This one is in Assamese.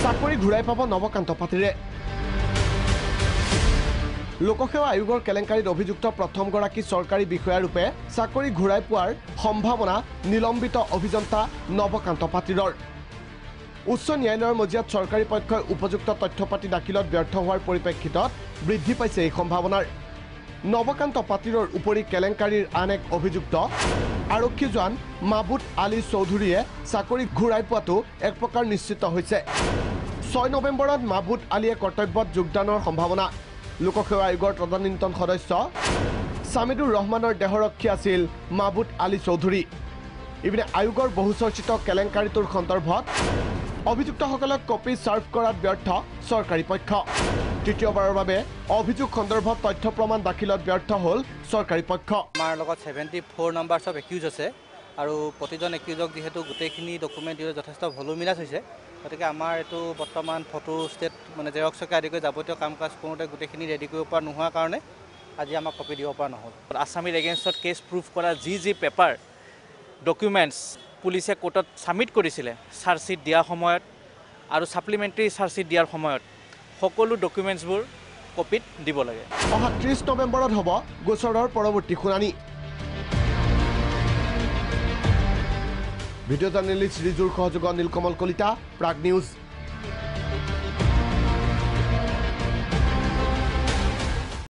চাকৰি ঘূৰাই পাব নৱকান্ত পাটিলে। লোকসেৱা আয়োগৰ কেলেংকাৰীত অভিযুক্ত প্ৰথমগৰাকী চৰকাৰী বিষয়াৰূপে চাকৰি ঘূৰাই পোৱাৰ সম্ভাৱনা নিলম্বিত অভিযন্তা নৱকান্ত পাটিলৰ। উচ্চ ন্যায়ালয়ৰ মজিয়াত চৰকাৰী পক্ষই উপযুক্ত তথ্যপাতি দাখিলত ব্যৰ্থ হোৱাৰ পৰিপ্ৰেক্ষিতত বৃদ্ধি পাইছে এই সম্ভাৱনাৰ। নৱকান্ত পাটিলৰ উপৰি কেলেংকাৰীৰ আন এক অভিযুক্ত আৰক্ষী জোৱান মাহবুব আলী চৌধুৰীয়ে চাকৰি ঘূৰাই পোৱাটো এক প্ৰকাৰ নিশ্চিত হৈছে। 6 নৱেম্বৰত মাহবুব আলীয়ে কৰ্তব্যত যোগদানৰ সম্ভাৱনা। লোকসেৱা আয়োগৰ তদানীন্তন সদস্য ছামিদুৰ ৰহমানৰ দেহৰক্ষী আছিল মাহবুব আলী চৌধুৰী। ইপিনে আয়োগৰ বহুচৰ্চিত কেলেংকাৰীটোৰ সন্দৰ্ভত অভিযুক্তসকলক কপি ছাৰ্ভ কৰাত ব্যৰ্থ চৰকাৰী পক্ষ। তৃতীয়বাৰৰ বাবে অভিযোগ সন্দৰ্ভত তথ্য প্ৰমাণ দাখিলত ব্যৰ্থ হ'ল চৰকাৰী পক্ষ। আমাৰ লগত 74 নাম্বাৰ্ছ অফ একিউজ আছে আৰু প্ৰতিজন একিউজক যিহেতু গোটেইখিনি ডকুমেণ্ট দিবলৈ যথেষ্ট ভলুমিনাছ হৈছে, গতিকে আমাৰ এইটো বৰ্তমান ফটো ষ্টেট মানে জেৰক্সকে আদি কৰি যাৱতীয় কাম কাজ কৰোঁতে গোটেইখিনি ৰেডি কৰিব পৰা নোহোৱাৰ কাৰণে আজি আমাক কপি দিব পৰা নহ'ল। আছামীৰ এগেইনষ্টত কেছ প্ৰুফ কৰা যি পেপাৰ ডকুমেণ্টছ পুলিচে কোৰ্টত ছাবমিট কৰিছিলে চাৰ্জশ্বিট দিয়াৰ সময়ত আৰু ছাপ্লিমেণ্টাৰী চাৰ্জশ্বিট দিয়াৰ সময়ত সকলো ডকুমেণ্টছবোৰ কপিত দিব লাগে। অহা 30 নৱেম্বৰত হ'ব গোচৰৰ পৰৱৰ্তী শুনানি। ভিডিঅ' জাৰ্নেলিষ্ট ৰিজুৰ সহযোগত নীলকমল কলিতা, প্ৰাগ নিউজ।